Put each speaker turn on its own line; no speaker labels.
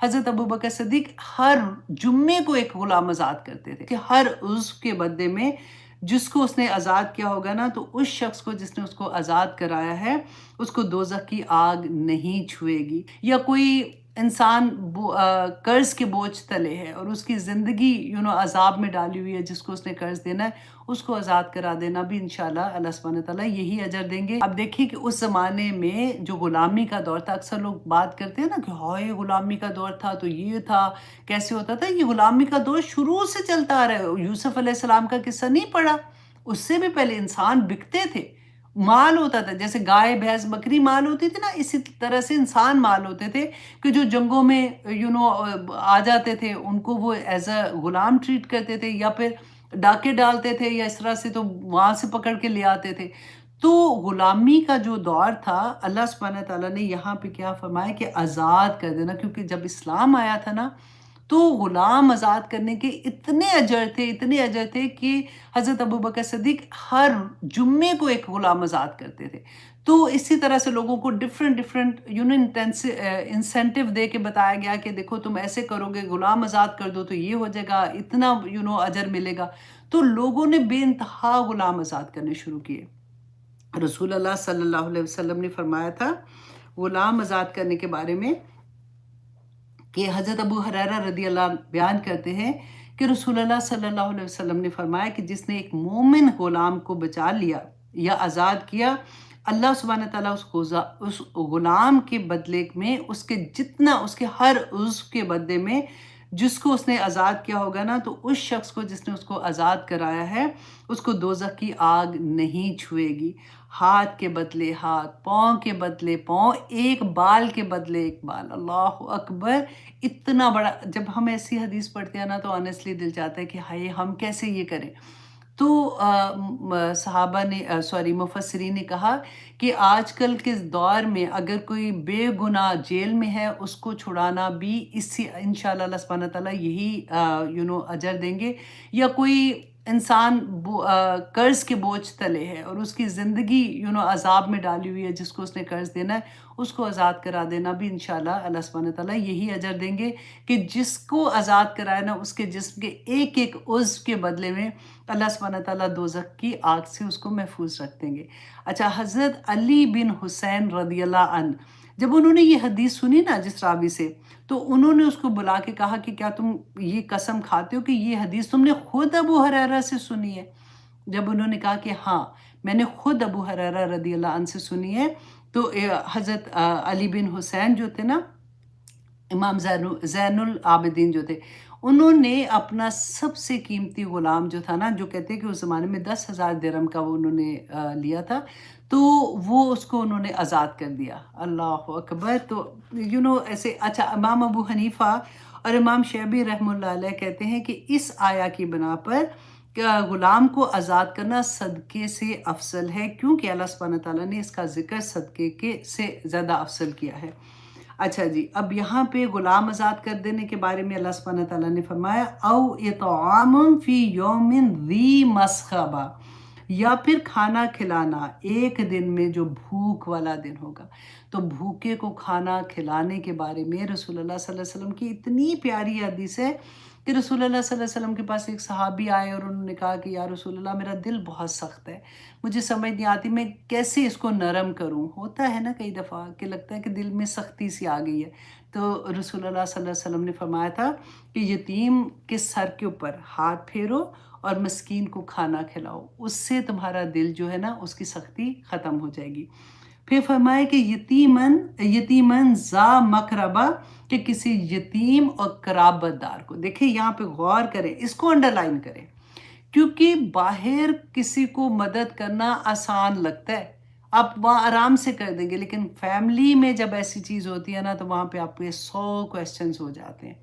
حضرت ابو بکر صدیق ہر جمعے کو ایک غلام آزاد کرتے تھے کہ ہر عضو کے بدلے میں جس کو اس نے آزاد کیا ہوگا نا، تو اس شخص کو جس نے اس کو آزاد کرایا ہے اس کو دوزخ کی آگ نہیں چھوئے گی۔ یا کوئی انسان قرض کے بوجھ تلے ہے اور اس کی زندگی عذاب میں ڈالی ہوئی ہے، جس کو اس نے قرض دینا ہے اس کو آزاد کرا دینا بھی انشاءاللہ اللہ سبحانہ تعالیٰ یہی اجر دیں گے۔ اب دیکھیے کہ اس زمانے میں جو غلامی کا دور تھا، اکثر لوگ بات کرتے ہیں نا کہ ہائے غلامی کا دور تھا تو یہ تھا، کیسے ہوتا تھا۔ یہ غلامی کا دور شروع سے چلتا آ رہا ہے۔ یوسف علیہ السلام کا قصہ نہیں پڑھا؟ اس سے بھی پہلے انسان بکتے تھے، مال ہوتا تھا، جیسے گائے بھینس بکری مال ہوتی تھی نا، اسی طرح سے انسان مال ہوتے تھے کہ جو جنگوں میں آ جاتے تھے ان کو وہ ایز اے غلام ٹریٹ کرتے تھے، یا پھر ڈاکے ڈالتے تھے یا اس طرح سے، تو وہاں سے پکڑ کے لے آتے تھے۔ تو غلامی کا جو دور تھا، اللہ سبحانہ تعالیٰ نے یہاں پہ کیا فرمایا کہ آزاد کر دینا، کیونکہ جب اسلام آیا تھا نا تو غلام آزاد کرنے کے اتنے اجر تھے کہ حضرت ابو بکر صدیق ہر جمعے کو ایک غلام آزاد کرتے تھے۔ تو اسی طرح سے لوگوں کو ڈفرینٹ انسینٹیو دے کے بتایا گیا کہ دیکھو تم ایسے کرو گے، غلام آزاد کر دو تو یہ ہو جائے گا، اتنا اجر ملے گا۔ تو لوگوں نے بے انتہا غلام آزاد کرنے شروع کیے۔ رسول اللہ صلی اللہ علیہ وسلم نے فرمایا تھا غلام آزاد کرنے کے بارے میں کہ حضرت ابو ہریرہ رضی اللہ عنہ بیان کرتے ہیں کہ رسول اللہ صلی اللہ علیہ وسلم نے فرمایا کہ جس نے ایک مومن غلام کو بچا لیا یا آزاد کیا، اللہ سبحانہ تعالیٰ اس غلام کے بدلے میں اس کے جتنا، اس کے ہر عضو کے بدلے میں جس کو اس نے آزاد کیا ہوگا نا، تو اس شخص کو جس نے اس کو آزاد کرایا ہے اس کو دوزخ کی آگ نہیں چھوئے گی۔ ہاتھ کے بدلے ہاتھ، پاؤں کے بدلے پاؤں، ایک بال کے بدلے ایک بال۔ اللہ اکبر! اتنا بڑا، جب ہم ایسی حدیث پڑھتے ہیں نا تو آنیسٹلی دل چاہتا ہے کہ ہائے ہم کیسے یہ کریں۔ تو صحابہ نے مفسرین نے کہا کہ آج کل کے دور میں اگر کوئی بے گناہ جیل میں ہے اس کو چھڑانا بھی اسی انشاءاللہ اللہ سبحانہ تعالیٰ یہی اجر دیں گے۔ یا کوئی انسان قرض کے بوجھ تلے ہے اور اس کی زندگی عذاب میں ڈالی ہوئی ہے، جس کو اس نے قرض دینا ہے اس کو آزاد کرا دینا بھی انشاءاللہ اللہ سبحانہ تعالیٰ یہی اجر دیں گے کہ جس کو آزاد کرائے نا اس کے جسم کے ایک ایک عضو کے بدلے میں اللہ سبحانہ تعالیٰ دوزخ کی آگ سے اس کو محفوظ رکھ دیں گے۔ اچھا، حضرت علی بن حسین رضی اللہ عنہ جب انہوں نے یہ حدیث سنی نا جس راوی سے، تو انہوں نے اس کو بلا کے کہا کہ کیا تم یہ قسم کھاتے ہو کہ یہ حدیث تم نے خود ابو ہریرہ سے سنی ہے؟ جب انہوں نے کہا کہ ہاں میں نے خود ابو ہریرہ رضی اللہ عنہ سے سنی ہے، تو حضرت علی بن حسین جو تھے نا، امام زین العابدین جو تھے، انہوں نے اپنا سب سے قیمتی غلام جو تھا نا، جو کہتے ہیں کہ اس زمانے میں 10,000 درہم کا وہ انہوں نے لیا تھا، تو وہ اس کو انہوں نے آزاد کر دیا۔ اللہ اکبر! تو ایسے اچھا، امام ابو حنیفہ اور امام شعبی رحمہ اللہ علیہ کہتے ہیں کہ اس آیا کی بنا پر غلام کو آزاد کرنا صدقے سے افضل ہے، کیونکہ اللہ سبحانہ تعالیٰ نے اس کا ذکر صدقے کے سے زیادہ افضل کیا ہے۔ اچھا جی، اب یہاں پہ غلام آزاد کر دینے کے بارے میں اللہ سبحانہ تعالیٰ نے فرمایا او اطعام فی یوم ذی مسغبہ، یا پھر کھانا کھلانا ایک دن میں جو بھوک والا دن ہوگا۔ تو بھوکے کو کھانا کھلانے کے بارے میں رسول اللہ صلی اللہ علیہ وسلم کی اتنی پیاری حدیث ہے کہ رسول اللہ صلی اللہ علیہ وسلم کے پاس ایک صحابی آئے اور انہوں نے کہا کہ یا رسول اللہ میرا دل بہت سخت ہے، مجھے سمجھ نہیں آتی میں کیسے اس کو نرم کروں۔ ہوتا ہے نا کئی دفعہ کہ لگتا ہے کہ دل میں سختی سی آ گئی ہے، تو رسول اللہ صلی اللہ علیہ وسلم نے فرمایا تھا کہ یتیم کے سر کے اوپر ہاتھ پھیرو اور مسکین کو کھانا کھلاؤ، اس سے تمہارا دل جو ہے نا اس کی سختی ختم ہو جائے گی۔ پھر فرمایا کہ یتیمن ذا مقربہ، کہ کسی یتیم اور قرابت دار کو، دیکھیں یہاں پہ غور کریں، اس کو انڈرلائن کریں، کیونکہ باہر کسی کو مدد کرنا آسان لگتا ہے، آپ وہاں آرام سے کر دیں گے، لیکن فیملی میں جب ایسی چیز ہوتی ہے نا تو وہاں پہ آپ کے 100 کویسچنز ہو جاتے ہیں۔